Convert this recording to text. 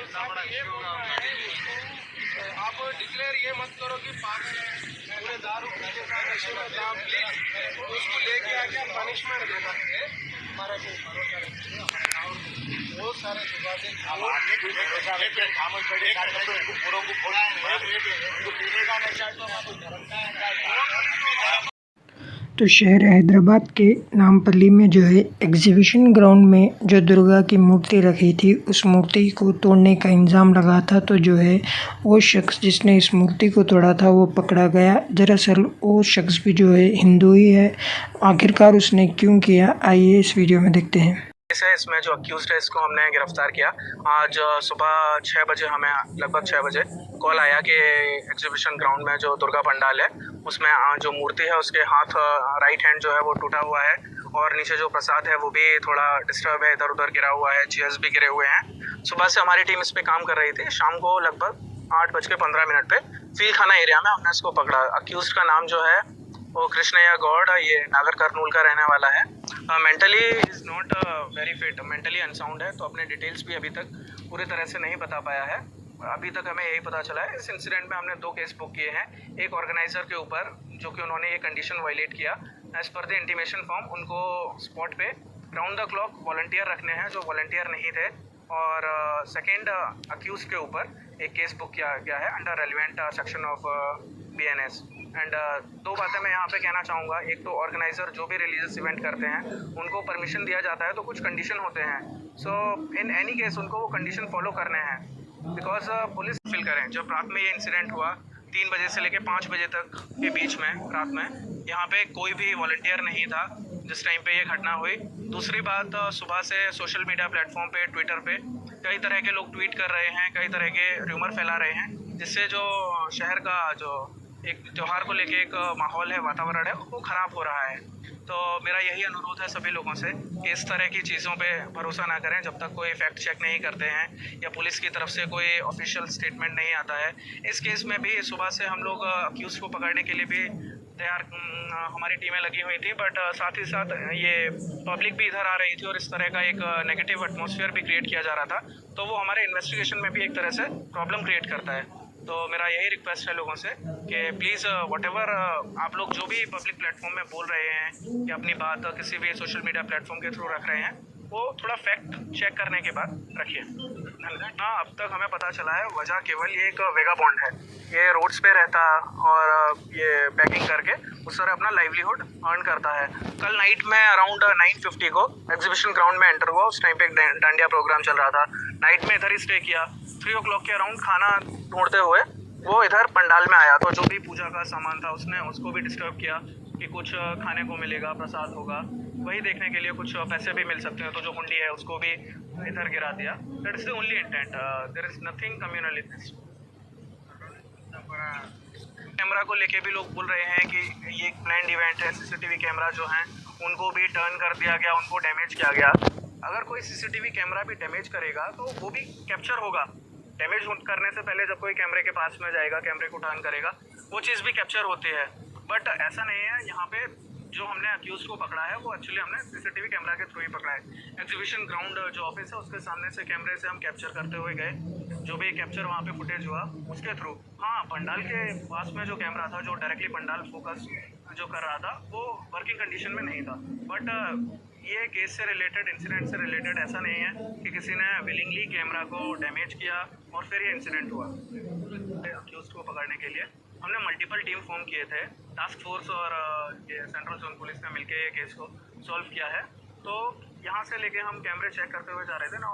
आप डिक्लेयर ये मत करो कि पागल है, पूरे दारू के साथ नशे में था, प्लीज उसको लेके आके पनिशमेंट दे सकते हैं। हमारा को बहुत सारे तो शहर हैदराबाद के नामपल्ली में जो है एग्जीबिशन ग्राउंड में जो दुर्गा की मूर्ति रखी थी, उस मूर्ति को तोड़ने का इल्ज़ाम लगा था। तो जो है वो शख्स जिसने इस मूर्ति को तोड़ा था वो पकड़ा गया। दरअसल वो शख्स भी जो है हिंदू ही है। आखिरकार उसने क्यों किया, आइए इस वीडियो में देखते हैं। इसमें जो अक्यूज्ड है इसको हमने गिरफ्तार किया। आज सुबह 6 बजे हमें लगभग 6 बजे कॉल आया कि एग्जीबिशन ग्राउंड में जो दुर्गा पंडाल है उसमें जो मूर्ति है उसके हाथ राइट हैंड जो है वो टूटा हुआ है और नीचे जो प्रसाद है वो भी थोड़ा डिस्टर्ब है, इधर उधर गिरा हुआ है, चेयर्स भी गिरे हुए हैं। सुबह से हमारी टीम इस पे काम कर रही थी। शाम को लगभग 8:15 पे फील खाना एरिया में हमने इसको पकड़ा। अक्यूज्ड का नाम जो है वो कृष्णया गौड़, ये नागर कर्नूल का रहने वाला है। Mentally is not very fit, mentally unsound है। तो अपने डिटेल्स भी अभी तक पूरी तरह से नहीं बता पाया है। अभी तक हमें यही पता चला है। इस इंसिडेंट में हमने 2 केस बुक किए हैं। एक ऑर्गेनाइज़र के ऊपर जो कि उन्होंने ये कंडीशन वायलेट किया, as per the intimation form उनको स्पॉट पे राउंड द क्लॉक वॉलंटियर रखने हैं जो वॉलंटियर नहीं थे। और सेकेंड अक्यूज के ऊपर एक केस बुक किया गया है under relevant section of BNS। And 2 बातें मैं यहाँ पे कहना चाहूँगा। एक तो ऑर्गेनाइज़र जो भी रिलीजियस इवेंट करते हैं उनको परमिशन दिया जाता है तो कुछ कंडीशन होते हैं। सो इन एनी केस उनको वो कंडीशन फॉलो करने हैं, बिकॉज पुलिस फील करें। जब रात में ये इंसिडेंट हुआ 3 बजे से लेकर 5 बजे तक के बीच में रात में यहाँ पे कोई भी वॉलंटियर नहीं था जिस टाइम पे ये घटना हुई। दूसरी बात, सुबह से सोशल मीडिया प्लेटफॉर्म पे, ट्विटर पे कई तरह के लोग ट्वीट कर रहे हैं, कई तरह के र्यूमर फैला रहे हैं, जिससे जो शहर का जो एक त्यौहार को लेके एक माहौल है, वातावरण है, वो ख़राब हो रहा है। तो मेरा यही अनुरोध है सभी लोगों से कि इस तरह की चीज़ों पे भरोसा ना करें जब तक कोई फैक्ट चेक नहीं करते हैं या पुलिस की तरफ से कोई ऑफिशियल स्टेटमेंट नहीं आता है। इस केस में भी सुबह से हम लोग अक्यूज़ को पकड़ने के लिए भी तैयार, हमारी टीमें लगी हुई थी, बट साथ ही साथ ये पब्लिक भी इधर आ रही थी और इस तरह का एक नेगेटिव एटमॉस्फेयर भी क्रिएट किया जा रहा था। तो वो हमारे इन्वेस्टिगेशन में भी एक तरह से प्रॉब्लम क्रिएट करता है। तो मेरा यही रिक्वेस्ट है लोगों से कि प्लीज़ व्हाटएवर आप लोग जो भी पब्लिक प्लेटफॉर्म में बोल रहे हैं या अपनी बात किसी भी सोशल मीडिया प्लेटफॉर्म के थ्रू रख रहे हैं, वो थोड़ा फैक्ट चेक करने के बाद रखिए। हाँ, अब तक हमें पता चला है वजह केवल ये एक वेगाबॉन्ड है। ये रोड्स पे रहता और ये बैकिंग करके उस तरह अपना लाइवलीहुड अर्न करता है। कल नाइट में अराउंड 9:50 को एग्जीबिशन ग्राउंड में एंटर हुआ। उस टाइम पे एक डांडिया प्रोग्राम चल रहा था। नाइट में इधर ही स्टे किया। 3 o'clock के अराउंड खाना ढूंढते हुए वो इधर पंडाल में आया। तो जो भी पूजा का सामान था उसने उसको भी डिस्टर्ब किया कि कुछ खाने को मिलेगा, प्रसाद होगा, वही देखने के लिए कुछ पैसे भी मिल सकते हैं। तो जो हुंडी है उसको भी इधर गिरा दिया। That is the only intent, there is nothing communal in this. Camera को लेके भी लोग बोल रहे हैं कि ये एक प्लान्ड इवेंट है। CCTV कैमरा जो हैं उनको भी टर्न कर दिया गया, उनको डैमेज किया गया। अगर कोई CCTV कैमरा भी डैमेज करेगा तो वो भी कैप्चर होगा। डैमेज करने से पहले जब कोई कैमरे के पास में जाएगा, कैमरे को टर्न करेगा, वो चीज़ भी कैप्चर होती है। बट ऐसा नहीं है। यहाँ पे जो हमने अक्यूज को पकड़ा है वो एक्चुअली हमने CCTV कैमरा के थ्रू ही पकड़ा है। एग्जीबिशन ग्राउंड जो ऑफिस है उसके सामने से कैमरे से हम कैप्चर करते हुए गए। जो भी कैप्चर वहाँ पे फुटेज हुआ उसके थ्रू। हाँ, पंडाल के पास में जो कैमरा था जो डायरेक्टली पंडाल फोकस जो कर रहा था वो वर्किंग कंडीशन में नहीं था। बट ये केस से रिलेटेड, इंसिडेंट से रिलेटेड ऐसा नहीं है कि किसी ने विलिंगली कैमरा को डैमेज किया और फिर ये इंसिडेंट हुआ। अक्यूज को पकड़ने के लिए हमने मल्टीपल टीम फॉर्म किए थे। टास्क फोर्स और ये सेंट्रल जोन पुलिस ने मिलकर ये केस को सॉल्व किया है। तो यहाँ से लेके हम कैमरे चेक करते हुए जा रहे थे ना,